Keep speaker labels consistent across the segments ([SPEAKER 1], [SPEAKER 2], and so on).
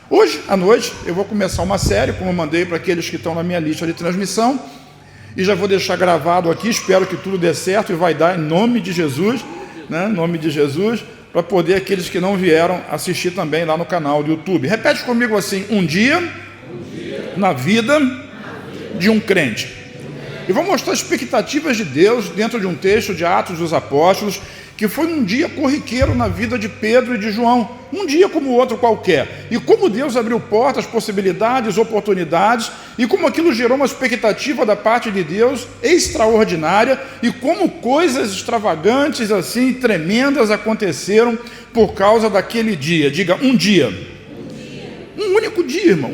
[SPEAKER 1] Hoje à noite eu vou começar uma série, como eu mandei para aqueles que estão na minha lista de transmissão, e já vou deixar gravado aqui, espero que tudo dê certo e vai dar em nome de Jesus, né? Em nome de Jesus, para poder aqueles que não vieram assistir também lá no canal do YouTube. Repete comigo assim: um dia na vida de um crente. E vou mostrar as expectativas de Deus dentro de um texto de Atos dos Apóstolos, que foi um dia corriqueiro na vida de Pedro e de João, um dia como outro qualquer, e como Deus abriu portas, possibilidades, oportunidades, e como aquilo gerou uma expectativa da parte de Deus extraordinária, e como coisas extravagantes assim, tremendas aconteceram por causa daquele dia. Diga, um dia. Um único dia, irmão,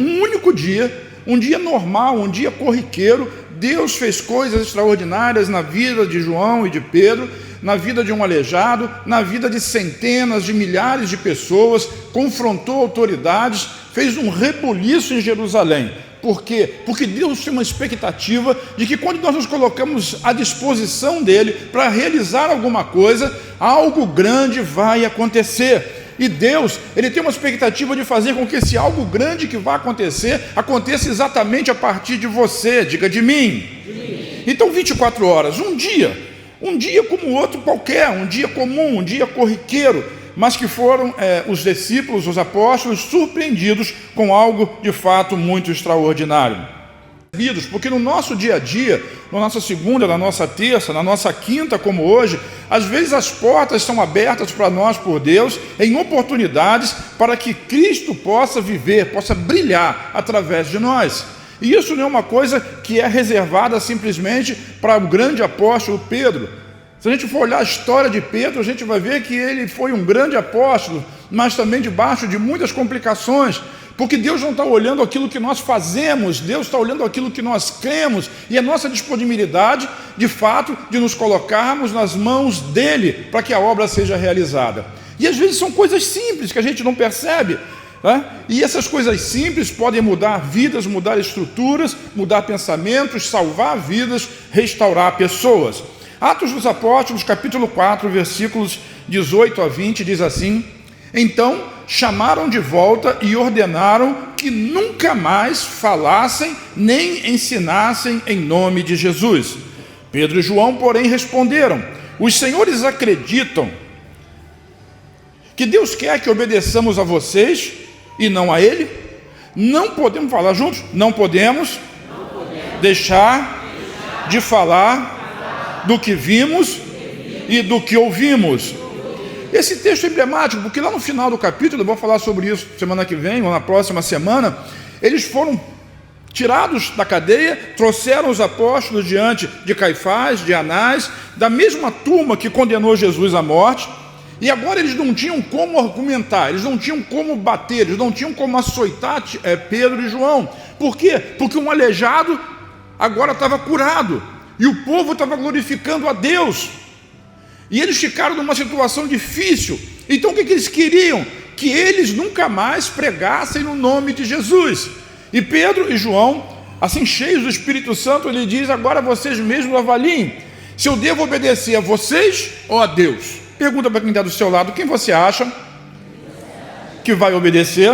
[SPEAKER 1] um dia normal, um dia corriqueiro. Deus fez coisas extraordinárias na vida de João e de Pedro, na vida de um aleijado, na vida de centenas de milhares de pessoas, confrontou autoridades, fez um rebuliço em Jerusalém. Por quê? Porque Deus tem uma expectativa de que quando nós nos colocamos à disposição dele para realizar alguma coisa, algo grande vai acontecer. E Deus, ele tem uma expectativa de fazer com que esse algo grande que vai acontecer, aconteça exatamente a partir de você, diga de mim. Então 24 horas, um dia como outro qualquer, um dia comum, um dia corriqueiro, mas que foram os discípulos, os apóstolos, surpreendidos com algo de fato muito extraordinário. Porque no nosso dia a dia, na nossa segunda, na nossa terça, na nossa quinta, como hoje, às vezes as portas são abertas para nós por Deus em oportunidades para que Cristo possa viver, possa brilhar através de nós. E isso não é uma coisa que é reservada simplesmente para o grande apóstolo Pedro. Se a gente for olhar a história de Pedro, a gente vai ver que ele foi um grande apóstolo, mas também debaixo de muitas complicações, porque Deus não está olhando aquilo que nós fazemos, Deus está olhando aquilo que nós cremos, e a nossa disponibilidade, de fato, de nos colocarmos nas mãos dele, para que a obra seja realizada. E às vezes são coisas simples que a gente não percebe, né? E essas coisas simples podem mudar vidas, mudar estruturas, mudar pensamentos, salvar vidas, restaurar pessoas. Atos dos Apóstolos, capítulo 4, versículos 18 a 20, diz assim: então chamaram de volta e ordenaram que nunca mais falassem nem ensinassem em nome de Jesus. Pedro e João, porém, responderam: os senhores acreditam que Deus quer que obedeçamos a vocês e não a Ele? Não podemos falar juntos? Não podemos deixar de falar do que vimos e do que ouvimos. Esse texto é emblemático, porque lá no final do capítulo, eu vou falar sobre isso semana que vem, ou na próxima semana, eles foram tirados da cadeia, trouxeram os apóstolos diante de Caifás, de Anás, da mesma turma que condenou Jesus à morte, e agora eles não tinham como argumentar, eles não tinham como bater, eles não tinham como açoitar Pedro e João. Por quê? Porque um aleijado agora estava curado, e o povo estava glorificando a Deus. E eles ficaram numa situação difícil. Então o que eles queriam? Que eles nunca mais pregassem no nome de Jesus. E Pedro e João, assim cheios do Espírito Santo, ele diz: agora vocês mesmos avaliem se eu devo obedecer a vocês ou a Deus. Pergunta para quem está do seu lado: quem você acha que vai obedecer?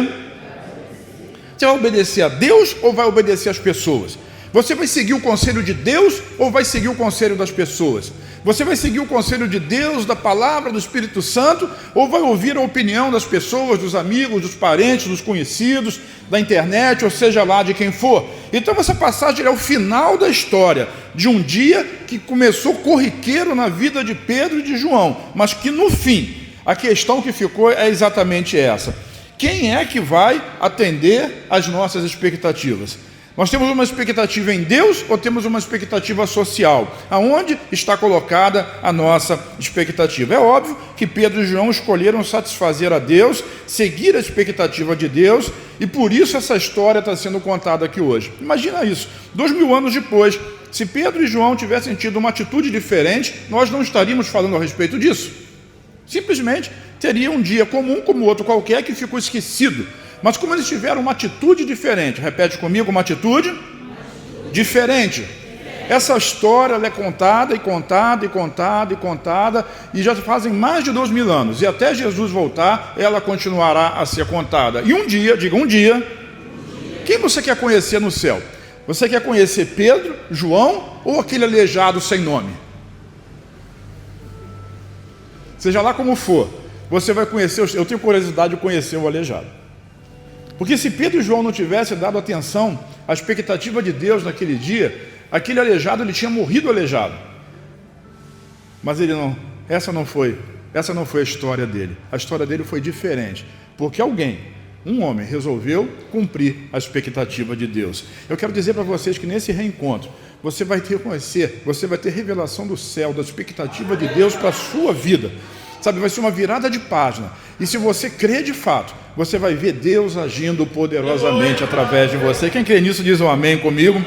[SPEAKER 1] Você vai obedecer a Deus ou vai obedecer às pessoas? Você vai seguir o conselho de Deus ou vai seguir o conselho das pessoas? Você vai seguir o conselho de Deus, da palavra, do Espírito Santo, ou vai ouvir a opinião das pessoas, dos amigos, dos parentes, dos conhecidos, da internet, ou seja lá de quem for? Então essa passagem é o final da história de um dia que começou corriqueiro na vida de Pedro e de João, mas que no fim, a questão que ficou é exatamente essa: quem é que vai atender às nossas expectativas? Nós temos uma expectativa em Deus ou temos uma expectativa social? Aonde está colocada a nossa expectativa? É óbvio que Pedro e João escolheram satisfazer a Deus, seguir a expectativa de Deus, e por isso essa história está sendo contada aqui hoje. Imagina isso, 2000 anos depois, se Pedro e João tivessem tido uma atitude diferente, nós não estaríamos falando a respeito disso. Simplesmente teria um dia comum como outro qualquer que ficou esquecido. Mas como eles tiveram uma atitude diferente, repete comigo: uma atitude diferente. Essa história ela é contada e contada e contada e contada, e já fazem mais de 2000 anos, e até Jesus voltar, ela continuará a ser contada. E um dia, diga um dia, quem você quer conhecer no céu? Você quer conhecer Pedro, João ou aquele aleijado sem nome? Seja lá como for, você vai conhecer, eu tenho curiosidade de conhecer o aleijado. Porque se Pedro e João não tivessem dado atenção à expectativa de Deus naquele dia, aquele aleijado, ele tinha morrido aleijado. Mas ele não, essa não foi a história dele. A história dele foi diferente, porque um homem resolveu cumprir a expectativa de Deus. Eu quero dizer para vocês que nesse reencontro, você vai ter revelação do céu, da expectativa de Deus para a sua vida. Sabe, vai ser uma virada de página. E se você crê de fato, você vai ver Deus agindo poderosamente através de você. Quem crê nisso diz um amém comigo.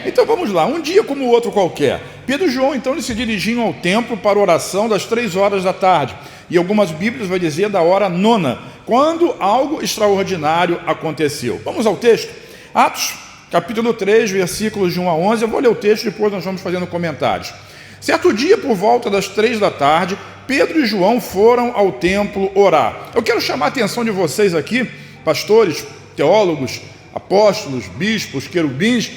[SPEAKER 1] Então vamos lá, um dia como o outro qualquer. Pedro e João, então, eles se dirigiam ao templo para a oração das 3 horas da tarde. E algumas bíblias vai dizer da hora 9, quando algo extraordinário aconteceu. Vamos ao texto? Atos, capítulo 3, versículos de 1 a 11. Eu vou ler o texto e depois nós vamos fazendo comentários. Certo dia, por volta das 3 da tarde, Pedro e João foram ao templo orar. Eu quero chamar a atenção de vocês aqui, pastores, teólogos, apóstolos, bispos, querubins,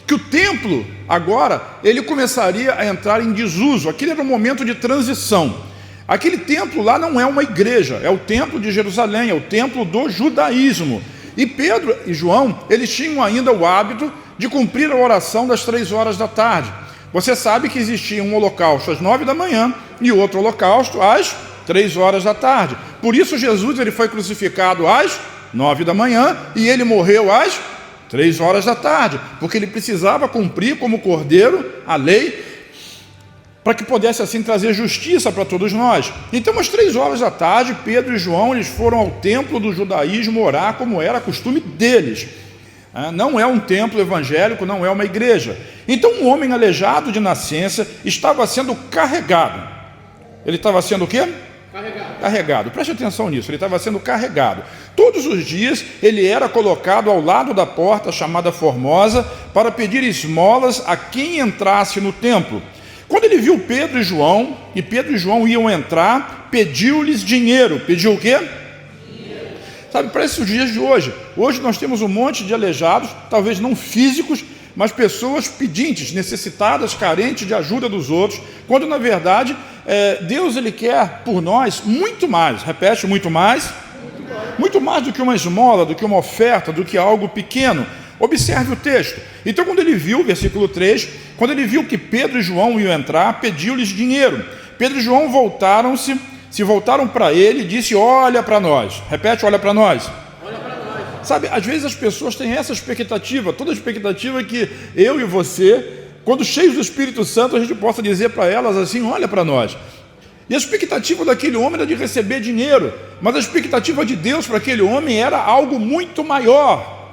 [SPEAKER 1] que o templo agora, ele começaria a entrar em desuso. Aquele era um momento de transição. Aquele templo lá não é uma igreja, é o templo de Jerusalém, é o templo do judaísmo. E Pedro e João, eles tinham ainda o hábito de cumprir a oração das 3 horas da tarde. Você sabe que existia um holocausto às 9 da manhã e outro holocausto às 3 horas da tarde. Por isso Jesus, ele foi crucificado às 9 da manhã e ele morreu às 3 horas da tarde, porque ele precisava cumprir como cordeiro a lei, para que pudesse assim trazer justiça para todos nós. Então, às 3 horas da tarde, Pedro e João, eles foram ao templo do judaísmo orar, como era costume deles. Não é um templo evangélico, não é uma igreja. Então, um homem aleijado de nascença estava sendo carregado. Ele estava sendo o quê? Carregado. Preste atenção nisso, ele estava sendo carregado. Todos os dias ele era colocado ao lado da porta chamada Formosa para pedir esmolas a quem entrasse no templo. Quando ele viu Pedro e João iam entrar, pediu-lhes dinheiro. Pediu o quê? Dinheiro. Sabe, para esses dias de hoje. Hoje nós temos um monte de aleijados, talvez não físicos, mas pessoas pedintes, necessitadas, carentes de ajuda dos outros, quando na verdade Deus ele quer por nós muito mais. Repete, muito mais. Muito mais do que uma esmola, do que uma oferta, do que algo pequeno. Observe o texto. Então, quando ele viu, versículo 3, quando ele viu que Pedro e João iam entrar, pediu-lhes dinheiro. Pedro e João se voltaram para ele e disse: olha para nós. Repete, olha para nós. Olha para nós. Sabe, às vezes as pessoas têm essa expectativa, toda a expectativa é que eu e você, quando cheios do Espírito Santo, a gente possa dizer para elas assim: olha para nós. E a expectativa daquele homem era de receber dinheiro, mas a expectativa de Deus para aquele homem era algo muito maior,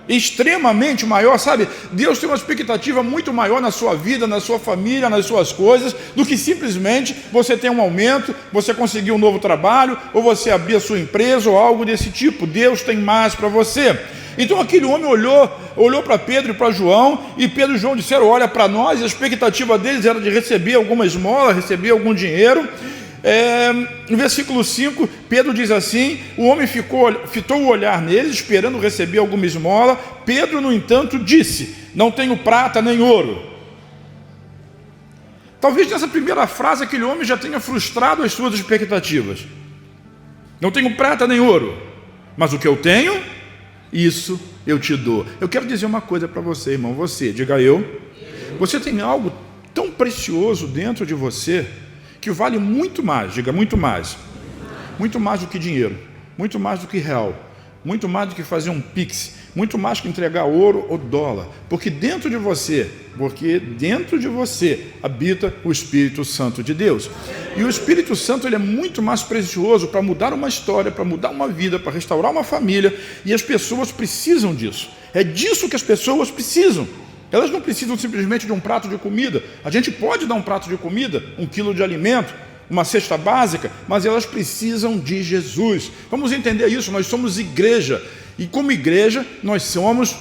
[SPEAKER 1] extremamente maior, sabe? Deus tem uma expectativa muito maior na sua vida, na sua família, nas suas coisas, do que simplesmente você ter um aumento, você conseguir um novo trabalho, ou você abrir a sua empresa, ou algo desse tipo. Deus tem mais para você. Então aquele homem olhou para Pedro e para João, e Pedro e João disseram: olha para nós. E a expectativa deles era de receber alguma esmola, receber algum dinheiro. No versículo 5, Pedro diz assim: o homem fitou o olhar neles, esperando receber alguma esmola. Pedro, no entanto, disse: não tenho prata nem ouro. Talvez nessa primeira frase aquele homem já tenha frustrado as suas expectativas. Não tenho prata nem ouro, mas o que eu tenho, isso eu te dou. Eu quero dizer uma coisa para você, irmão. Diga eu. Você tem algo tão precioso dentro de você que vale muito mais, diga muito mais do que dinheiro, muito mais do que real, muito mais do que fazer um pix, muito mais que entregar ouro ou dólar, porque dentro de você habita o Espírito Santo de Deus. E o Espírito Santo ele é muito mais precioso para mudar uma história, para mudar uma vida, para restaurar uma família, e as pessoas precisam disso. É disso que as pessoas precisam. Elas não precisam simplesmente de um prato de comida. A gente pode dar um prato de comida, 1 quilo de alimento, uma cesta básica, mas elas precisam de Jesus. Vamos entender isso. Nós somos igreja, e como igreja nós somos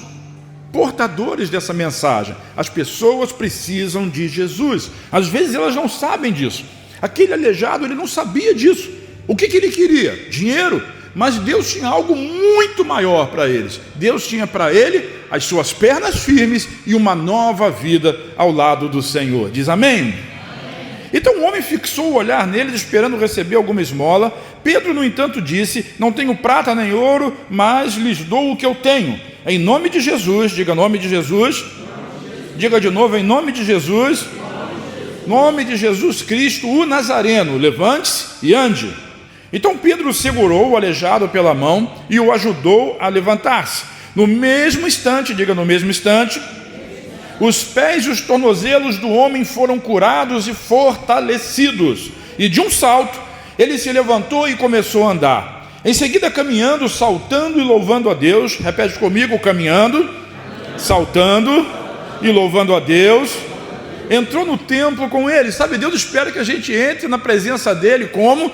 [SPEAKER 1] portadores dessa mensagem. As pessoas precisam de Jesus. Às vezes elas não sabem disso. Aquele aleijado, ele não sabia disso. O que ele queria? Dinheiro. Mas Deus tinha algo muito maior para eles. Deus tinha para ele as suas pernas firmes e uma nova vida ao lado do Senhor. Diz amém? Então o homem fixou o olhar neles, esperando receber alguma esmola. Pedro, no entanto, disse: não tenho prata nem ouro, mas lhes dou o que eu tenho. Em nome de Jesus, diga nome de Jesus. Diga de novo, em nome de Jesus. Nome de Jesus Cristo, o Nazareno, levante-se e ande. Então Pedro segurou o aleijado pela mão e o ajudou a levantar-se. No mesmo instante, diga no mesmo instante, os pés e os tornozelos do homem foram curados e fortalecidos. E de um salto, ele se levantou e começou a andar. Em seguida, caminhando, saltando e louvando a Deus. Repete comigo: caminhando, saltando e louvando a Deus. Entrou no templo com ele. Sabe, Deus espera que a gente entre na presença dele. Como?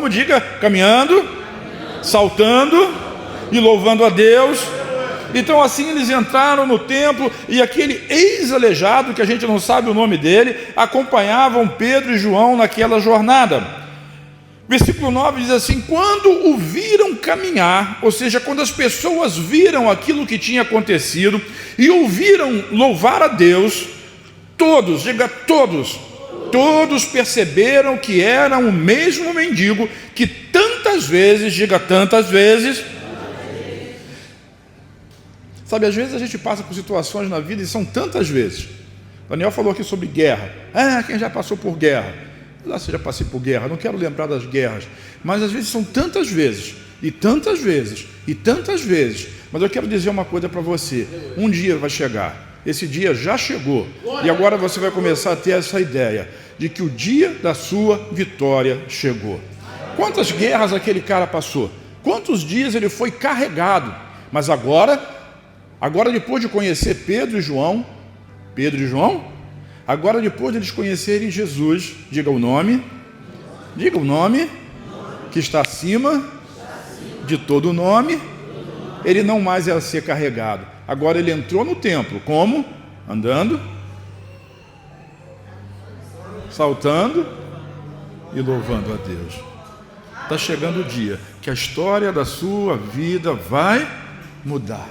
[SPEAKER 1] Diga: caminhando, saltando e louvando a Deus. Então assim eles entraram no templo, e aquele ex-aleijado, que a gente não sabe o nome dele, acompanhavam Pedro e João naquela jornada. Versículo 9 diz assim: quando o viram caminhar, ou seja, quando as pessoas viram aquilo que tinha acontecido e ouviram louvar a Deus, todos, diga todos, todos perceberam que era o mesmo mendigo que tantas vezes, diga tantas vezes. Sabe, às vezes a gente passa por situações na vida, e são tantas vezes. Daniel falou aqui sobre guerra. Quem já passou por guerra? Lá se já passei por guerra, não quero lembrar das guerras. Mas às vezes são tantas vezes, e tantas vezes, e tantas vezes. Mas eu quero dizer uma coisa para você: um dia vai chegar. Esse dia já chegou. E agora você vai começar a ter essa ideia de que o dia da sua vitória chegou. Quantas guerras aquele cara passou? Quantos dias ele foi carregado? Mas agora depois de conhecer Pedro e João, agora depois de eles conhecerem Jesus, diga o nome que está acima de todo nome, ele não mais ia ser carregado. Agora ele entrou no templo, como? Andando, saltando e louvando a Deus. Está chegando o dia que a história da sua vida vai mudar.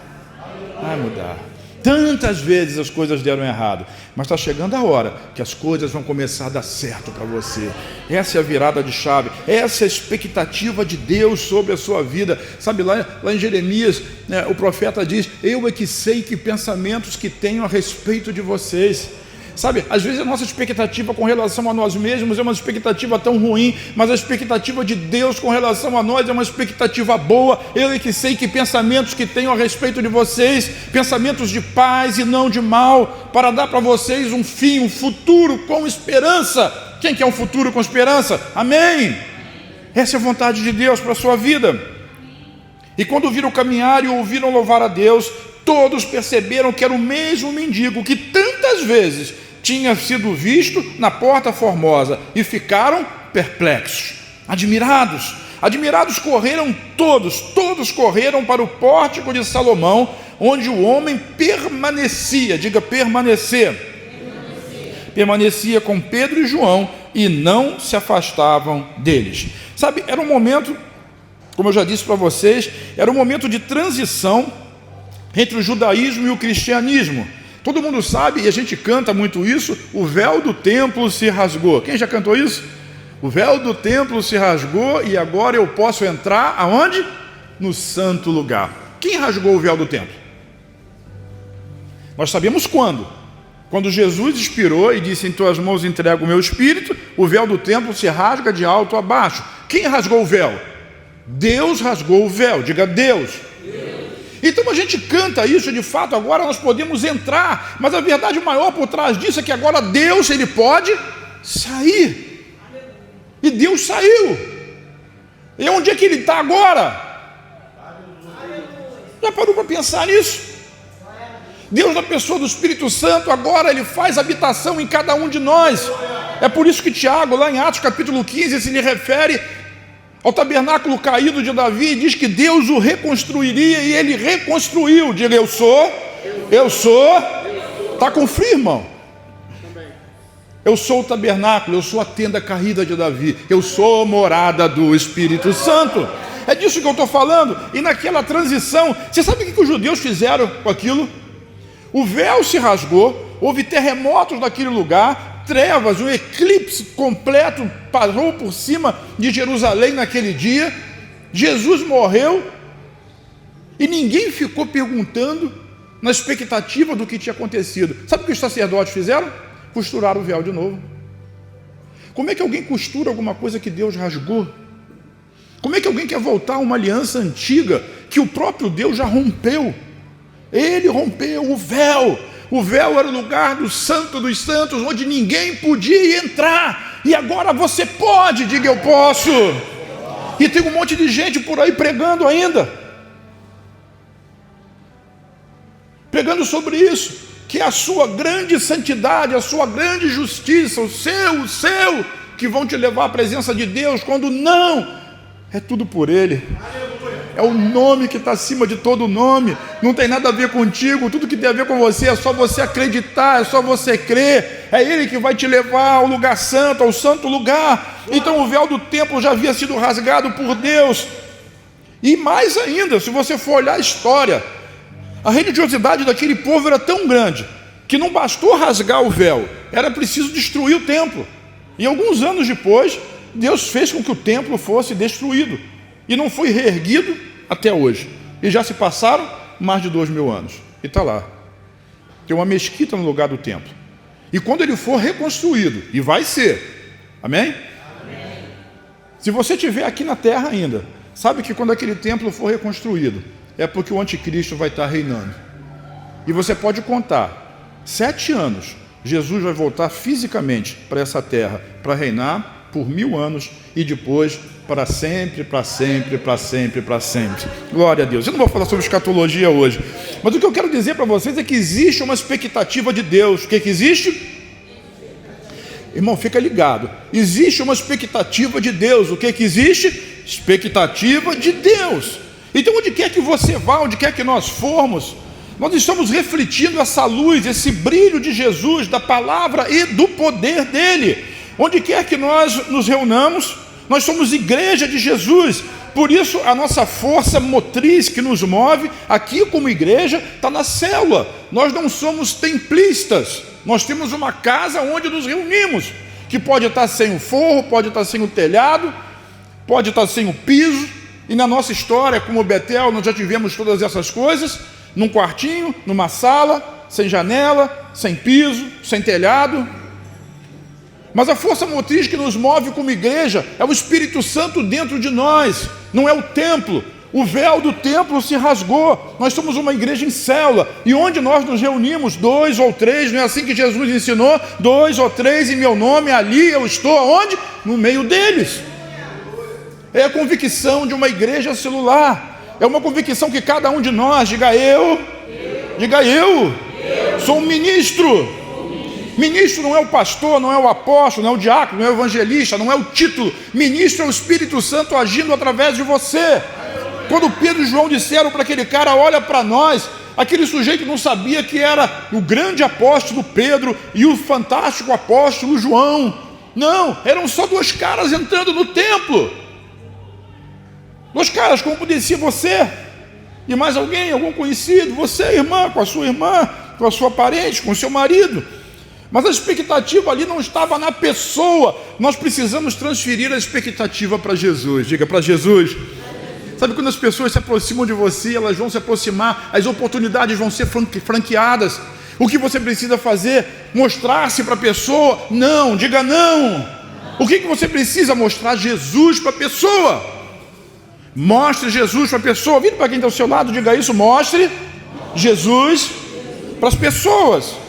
[SPEAKER 1] Vai mudar. Tantas vezes as coisas deram errado, mas está chegando a hora que as coisas vão começar a dar certo para você. Essa é a virada de chave, essa é a expectativa de Deus sobre a sua vida. Sabe, lá em Jeremias, o profeta diz: eu é que sei que pensamentos que tenho a respeito de vocês. Sabe, às vezes a nossa expectativa com relação a nós mesmos é uma expectativa tão ruim, mas a expectativa de Deus com relação a nós é uma expectativa boa. Eu é que sei que pensamentos que tenho a respeito de vocês, pensamentos de paz e não de mal, para dar para vocês um fim, um futuro com esperança. Quem quer um futuro com esperança? Amém? Essa é a vontade de Deus para a sua vida. E quando viram caminhar e ouviram louvar a Deus, todos perceberam que era o mesmo mendigo que tantas vezes tinha sido visto na Porta Formosa, e ficaram perplexos, admirados correram todos correram para o pórtico de Salomão, onde o homem permanecia, diga permanecia com Pedro e João, e não se afastavam deles. Sabe, era um momento, como eu já disse para vocês, era um momento de transição entre o judaísmo e o cristianismo. Todo mundo sabe, e a gente canta muito isso: o véu do templo se rasgou. Quem já cantou isso? O véu do templo se rasgou e agora eu posso entrar aonde? No santo lugar. Quem rasgou o véu do templo? Nós sabemos quando. Quando Jesus expirou e disse: em tuas mãos entrego o meu espírito, o véu do templo se rasga de alto a baixo. Quem rasgou o véu? Deus rasgou o véu. Diga Deus. Então a gente canta isso, de fato, agora nós podemos entrar, mas a verdade maior por trás disso é que agora Deus, ele pode sair. E Deus saiu. E onde é que ele está agora? Já parou para pensar nisso? Deus, na pessoa do Espírito Santo, agora ele faz habitação em cada um de nós. É por isso que Tiago, lá em Atos capítulo 15, se lhe refere ao tabernáculo caído de Davi, e diz que Deus o reconstruiria, e ele reconstruiu. Diga: eu sou Eu sou. Está com frio, irmão? Eu sou o tabernáculo, eu sou a tenda caída de Davi, eu sou a morada do Espírito Santo. É disso que eu estou falando. E naquela transição, você sabe o que os judeus fizeram com aquilo? O véu se rasgou, houve terremotos naquele lugar, trevas, um eclipse completo parou por cima de Jerusalém naquele dia. Jesus morreu e ninguém ficou perguntando na expectativa do que tinha acontecido. Sabe o que os sacerdotes fizeram? Costuraram o véu de novo. Como é que alguém costura alguma coisa que Deus rasgou? Como é que alguém quer voltar a uma aliança antiga que o próprio Deus já rompeu? Ele rompeu o véu. O véu era o lugar do Santo dos Santos, onde ninguém podia entrar. E agora você pode, diga eu posso. E tem um monte de gente por aí pregando ainda. Pregando sobre isso, que é a sua grande santidade, a sua grande justiça, o seu, que vão te levar à presença de Deus, quando não, é tudo por Ele. É o nome que está acima de todo nome, não tem nada a ver contigo, tudo que tem a ver com você é só você acreditar, é só você crer, é Ele que vai te levar ao lugar santo, ao santo lugar. Então o véu do templo já havia sido rasgado por Deus, e mais ainda, se você for olhar a história, a religiosidade daquele povo era tão grande, que não bastou rasgar o véu, era preciso destruir o templo. E alguns anos depois, Deus fez com que o templo fosse destruído, e não foi reerguido até hoje. E já se passaram mais de 2000 anos. E está lá. Tem uma mesquita no lugar do templo. E quando ele for reconstruído, e vai ser, amém? Amém. Se você estiver aqui na terra ainda, sabe que quando aquele templo for reconstruído, é porque o anticristo vai estar reinando. E você pode contar, 7 anos, Jesus vai voltar fisicamente para essa terra, para reinar por 1000 anos, e depois para sempre, para sempre, para sempre, para sempre. Glória a Deus. Eu não vou falar sobre escatologia hoje, mas o que eu quero dizer para vocês é que existe uma expectativa de Deus. O que existe? Irmão, fica ligado. Existe uma expectativa de Deus. O que existe? Expectativa de Deus. Então, onde quer que você vá, onde quer que nós formos, nós estamos refletindo essa luz, esse brilho de Jesus, da palavra e do poder dele. Onde quer que nós nos reunamos, nós somos igreja de Jesus. Por isso a nossa força motriz que nos move aqui como igreja está na célula. Nós não somos templistas, nós temos uma casa onde nos reunimos, que pode estar sem o forro, pode estar sem o telhado, pode estar sem o piso. E na nossa história como Betel nós já tivemos todas essas coisas, num quartinho, numa sala, sem janela, sem piso, sem telhado. Mas a força motriz que nos move como igreja é o Espírito Santo dentro de nós, não é o templo. O véu do templo se rasgou, nós somos uma igreja em célula, e onde nós nos reunimos, 2 ou 3, não é assim que Jesus ensinou? 2 ou 3 em meu nome, ali eu estou, aonde? No meio deles. É a convicção de uma igreja celular, é uma convicção que cada um de nós, diga eu, sou um ministro. Ministro não é o pastor, não é o apóstolo, não é o diácono, não é o evangelista, não é o título. Ministro é o Espírito Santo agindo através de você. Quando Pedro e João disseram para aquele cara, olha para nós, aquele sujeito não sabia que era o grande apóstolo Pedro e o fantástico apóstolo João. Não, eram só 2 caras entrando no templo. 2 caras, como podia ser você e mais alguém, algum conhecido, você, irmã, com a sua parente, com o seu marido. Mas a expectativa ali não estava na pessoa. Nós precisamos transferir a expectativa para Jesus. Diga, para Jesus. Sabe quando as pessoas se aproximam de você, elas vão se aproximar, as oportunidades vão ser franqueadas. O que você precisa fazer? Mostrar-se para a pessoa? Não, diga não. O que você precisa? Mostrar Jesus para a pessoa. Mostre Jesus para a pessoa. Vira para quem está ao seu lado, diga isso. Mostre Jesus para as pessoas.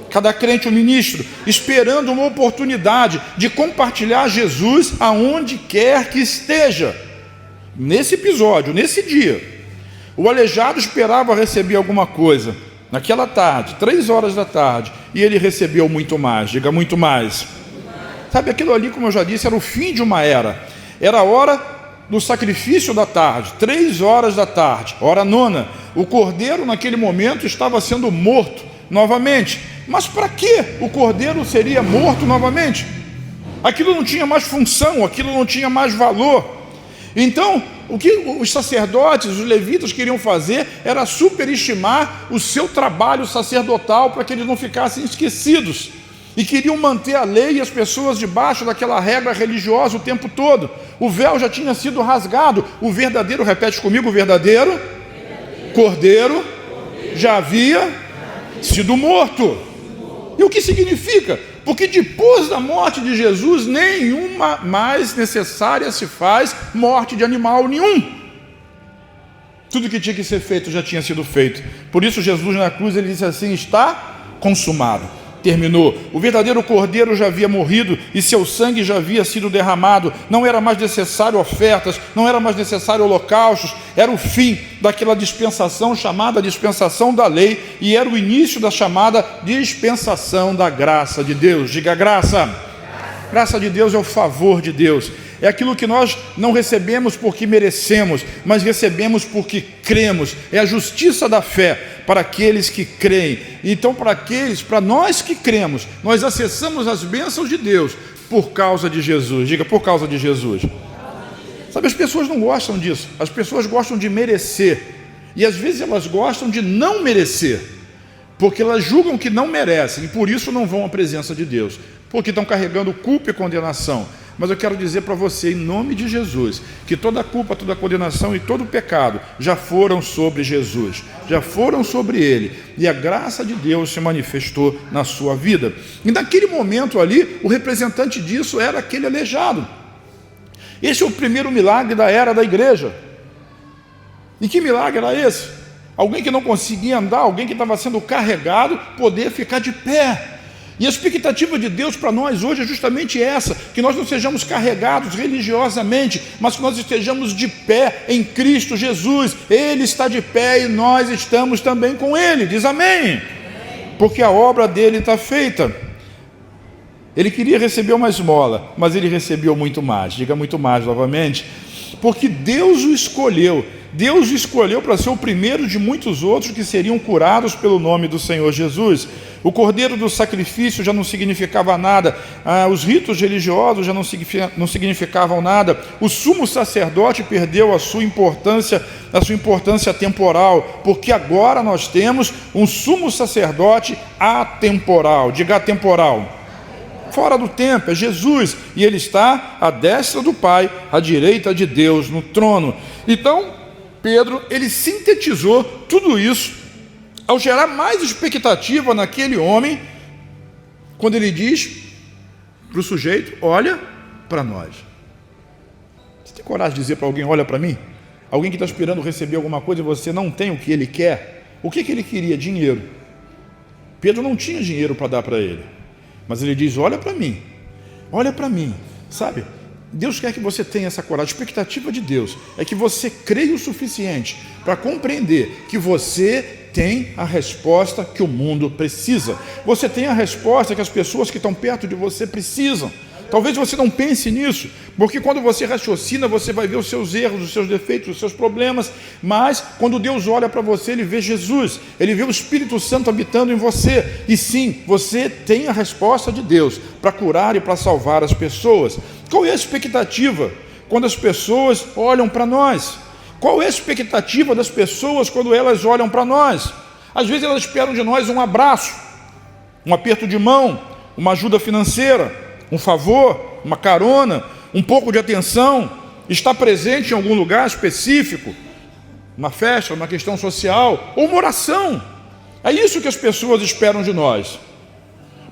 [SPEAKER 1] Cada crente, um ministro, esperando uma oportunidade de compartilhar Jesus aonde quer que esteja. Nesse episódio, nesse dia, o aleijado esperava receber alguma coisa. Naquela tarde, 3 horas da tarde, e ele recebeu muito mais. Diga, muito mais. Sabe, aquilo ali, como eu já disse, era o fim de uma era. Era a hora do sacrifício da tarde, 3 horas da tarde, hora nona. o cordeiro naquele momento estava sendo morto novamente. Mas para que o cordeiro seria morto novamente? Aquilo não tinha mais função, aquilo não tinha mais valor. Então, o que os sacerdotes, os levitas queriam fazer era superestimar o seu trabalho sacerdotal para que eles não ficassem esquecidos. E queriam manter a lei e as pessoas debaixo daquela regra religiosa o tempo todo. O véu já tinha sido rasgado. O verdadeiro, repete comigo, o verdadeiro cordeiro já havia sido morto. E o que significa? Porque depois da morte de Jesus, nenhuma mais necessária se faz morte de animal nenhum. Tudo que tinha que ser feito já tinha sido feito. Por isso Jesus na cruz ele disse assim: está consumado. Terminou. O verdadeiro cordeiro já havia morrido e seu sangue já havia sido derramado. Não era mais necessário ofertas, não era mais necessário holocaustos. Era o fim daquela dispensação chamada dispensação da lei e era o início da chamada dispensação da graça de Deus. Diga graça. Graça de Deus é o favor de Deus. É aquilo que nós não recebemos porque merecemos, mas recebemos porque cremos. É a justiça da fé para aqueles que creem. Então, para nós que cremos, nós acessamos as bênçãos de Deus por causa de Jesus. Diga, por causa de Jesus. Sabe, as pessoas não gostam disso. As pessoas gostam de merecer. E às vezes elas gostam de não merecer, porque elas julgam que não merecem e por isso não vão à presença de Deus, porque estão carregando culpa e condenação. Mas eu quero dizer para você, em nome de Jesus, que toda a culpa, toda a condenação e todo o pecado já foram sobre Jesus, já foram sobre Ele, e a graça de Deus se manifestou na sua vida. E naquele momento ali, o representante disso era aquele aleijado. Esse é o primeiro milagre da era da igreja. E que milagre era esse? Alguém que não conseguia andar, alguém que estava sendo carregado, poder ficar de pé. E a expectativa de Deus para nós hoje é justamente essa, que nós não sejamos carregados religiosamente, mas que nós estejamos de pé em Cristo Jesus. Ele está de pé e nós estamos também com Ele. Diz amém. Porque a obra dele está feita. Ele queria receber uma esmola, mas ele recebeu muito mais. Diga muito mais novamente. Porque Deus o escolheu. Deus o escolheu para ser o primeiro de muitos outros que seriam curados pelo nome do Senhor Jesus. O cordeiro do sacrifício já não significava nada, os ritos religiosos já não significavam nada, o sumo sacerdote perdeu a sua importância temporal, porque agora nós temos um sumo sacerdote atemporal. Diga atemporal. Fora do tempo, é Jesus, e ele está à destra do Pai, à direita de Deus no trono. Então, Pedro, ele sintetizou tudo isso ao gerar mais expectativa naquele homem, quando ele diz para o sujeito: olha para nós. Você tem coragem de dizer para alguém: olha para mim? Alguém que está esperando receber alguma coisa e você não tem o que ele quer. O que ele queria? Dinheiro. Pedro não tinha dinheiro para dar para ele, mas ele diz: olha para mim, sabe? Deus quer que você tenha essa coragem. A expectativa de Deus é que você creia o suficiente para compreender que você tem a resposta que o mundo precisa. Você tem a resposta que as pessoas que estão perto de você precisam. Talvez você não pense nisso, porque quando você raciocina, você vai ver os seus erros, os seus defeitos, os seus problemas, mas quando Deus olha para você, Ele vê Jesus, Ele vê o Espírito Santo habitando em você, e sim, você tem a resposta de Deus para curar e para salvar as pessoas. Qual é a expectativa quando as pessoas olham para nós? Qual é a expectativa das pessoas quando elas olham para nós? Às vezes elas esperam de nós um abraço, um aperto de mão, uma ajuda financeira, um favor, uma carona, um pouco de atenção, estar presente em algum lugar específico, uma festa, uma questão social, ou uma oração. É isso que as pessoas esperam de nós.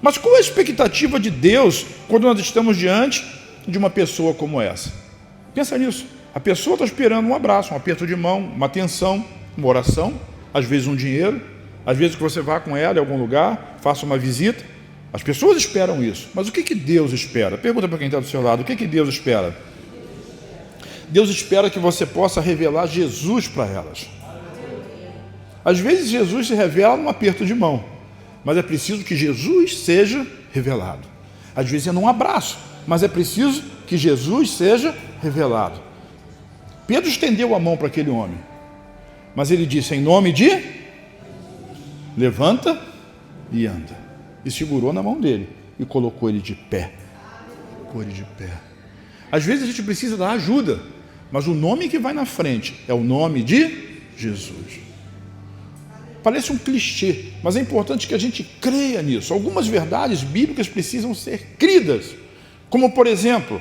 [SPEAKER 1] Mas qual é a expectativa de Deus quando nós estamos diante de uma pessoa como essa? Pensa nisso. A pessoa está esperando um abraço, um aperto de mão, uma atenção, uma oração, às vezes um dinheiro, às vezes que você vá com ela em algum lugar, faça uma visita. As pessoas esperam isso, mas o que Deus espera? Pergunta para quem está do seu lado: o que Deus espera? Deus espera que você possa revelar Jesus para elas. Às vezes Jesus se revela num aperto de mão, mas é preciso que Jesus seja revelado. Às vezes é num abraço, mas é preciso que Jesus seja revelado. Pedro estendeu a mão para aquele homem, Mas ele disse, em nome de... levanta e anda. E segurou na mão dele e colocou ele de pé. Colocou ele de pé. Às vezes a gente precisa da ajuda, mas o nome que vai na frente é o nome de Jesus. Parece um clichê, mas é importante que a gente creia nisso. Algumas verdades bíblicas precisam ser cridas, como por exemplo,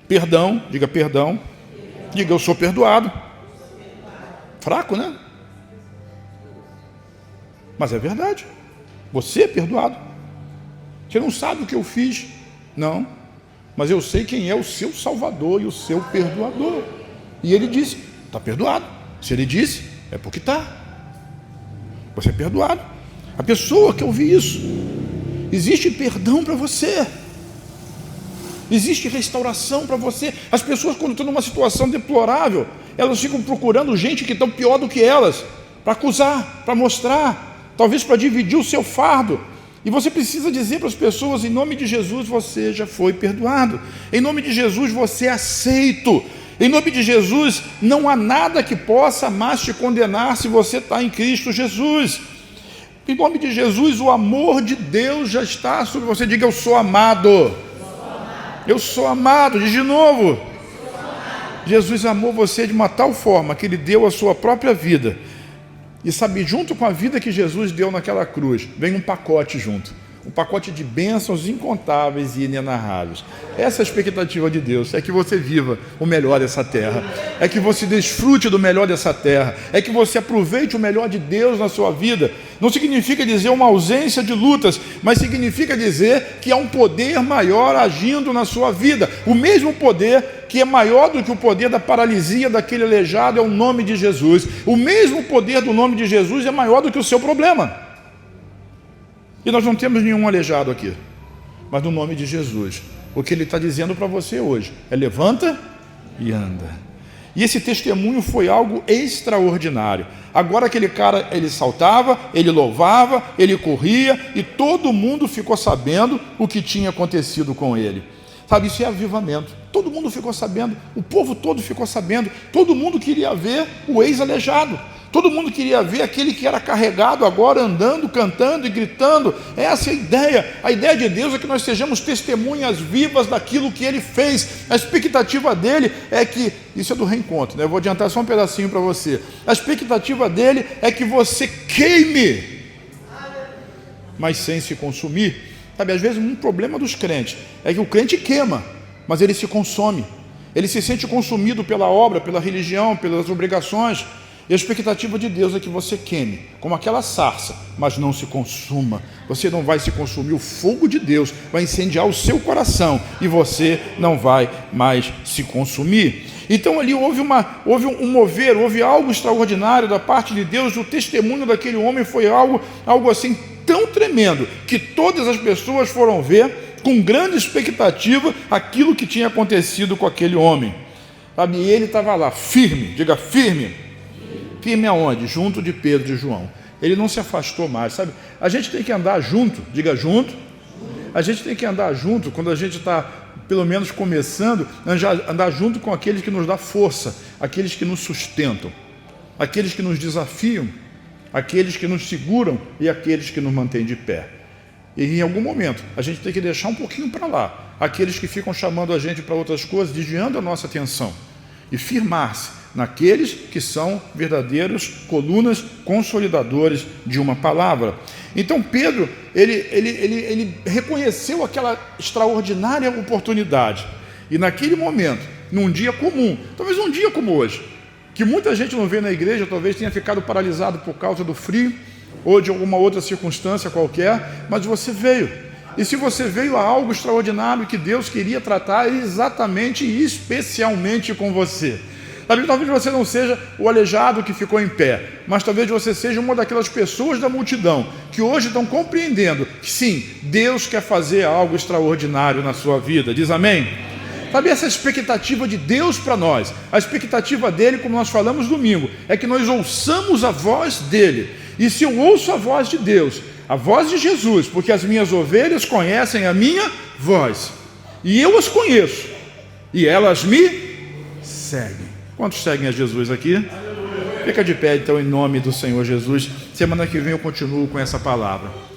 [SPEAKER 1] perdão, diga eu sou perdoado. Fraco, né? Mas é verdade, você é perdoado. Você não sabe o que eu fiz, não, mas eu sei quem é o seu Salvador e o seu perdoador. E ele disse, está perdoado. Se ele disse, é porque está. Você é perdoado. A pessoa que ouvir isso, existe perdão para você, existe restauração para você. As pessoas, quando estão numa situação deplorável, elas ficam procurando gente que estão pior do que elas, para acusar, para mostrar, talvez para dividir o seu fardo. E você precisa dizer para as pessoas, em nome de Jesus você já foi perdoado, em nome de Jesus você é aceito, em nome de Jesus não há nada que possa mais te condenar se você está em Cristo Jesus. Em nome de Jesus o amor de Deus já está sobre você. Diga, eu sou amado. Eu sou amado. Diz de novo. Jesus amou você de uma tal forma que ele deu a sua própria vida. E sabe, junto com a vida que Jesus deu naquela cruz, vem um pacote junto. Um pacote de bênçãos incontáveis e inenarráveis. Essa é a expectativa de Deus, é que você viva o melhor dessa terra, é que você desfrute do melhor dessa terra, é que você aproveite o melhor de Deus na sua vida. Não significa dizer uma ausência de lutas, mas significa dizer que há um poder maior agindo na sua vida. O mesmo poder que é maior do que o poder da paralisia daquele aleijado é o nome de Jesus. O mesmo poder do nome de Jesus é maior do que o seu problema. E nós não temos nenhum aleijado aqui, mas no nome de Jesus, o que ele está dizendo para você hoje é levanta e anda. E esse testemunho foi algo extraordinário. Agora aquele cara, ele saltava, ele louvava, ele corria e todo mundo ficou sabendo o que tinha acontecido com ele. Sabe, isso é avivamento. Todo mundo ficou sabendo, o povo todo ficou sabendo, todo mundo queria ver o ex-aleijado. Todo mundo queria ver aquele que era carregado agora andando, cantando e gritando. Essa é a ideia de Deus é que nós sejamos testemunhas vivas daquilo que Ele fez. A expectativa dele é que, isso é do reencontro, né? Eu vou adiantar só um pedacinho para você. A expectativa dele é que você queime, mas sem se consumir. Sabe, às vezes um problema dos crentes é que o crente queima, mas ele se consome. Ele se sente consumido pela obra, pela religião, pelas obrigações. E a expectativa de Deus é que você queime, como aquela sarça, mas não se consuma. Você não vai se consumir, o fogo de Deus vai incendiar o seu coração e você não vai mais se consumir. Então ali houve um mover, houve algo extraordinário da parte de Deus. O testemunho daquele homem foi algo assim tão tremendo, que todas as pessoas foram ver com grande expectativa aquilo que tinha acontecido com aquele homem. Sabe? E ele estava lá, firme, diga firme. Firme aonde? Junto de Pedro e João. Ele não se afastou mais, sabe? A gente tem que andar junto, diga junto. A gente tem que andar junto quando a gente está, pelo menos começando, andar junto com aqueles que nos dão força, aqueles que nos sustentam, aqueles que nos desafiam, aqueles que nos seguram e aqueles que nos mantêm de pé. E em algum momento a gente tem que deixar um pouquinho para lá aqueles que ficam chamando a gente para outras coisas, desviando a nossa atenção, e firmar-se naqueles que são verdadeiros colunas consolidadores de uma palavra. Então Pedro, ele reconheceu aquela extraordinária oportunidade, e naquele momento, num dia comum, talvez um dia como hoje, que muita gente não vê na igreja, talvez tenha ficado paralisado por causa do frio, ou de alguma outra circunstância qualquer, mas você veio. E se você veio a algo extraordinário que Deus queria tratar exatamente e especialmente com você. Talvez você não seja o aleijado que ficou em pé, mas talvez você seja uma daquelas pessoas da multidão que hoje estão compreendendo que sim, Deus quer fazer algo extraordinário na sua vida. Diz amém? Sabe, essa expectativa de Deus para nós, a expectativa dele, como nós falamos domingo, é que nós ouçamos a voz dele. E se eu ouço a voz de Deus, a voz de Jesus, porque as minhas ovelhas conhecem a minha voz, e eu as conheço, e elas me seguem. Quantos seguem a Jesus aqui? Fica de pé, então, em nome do Senhor Jesus. Semana que vem eu continuo com essa palavra.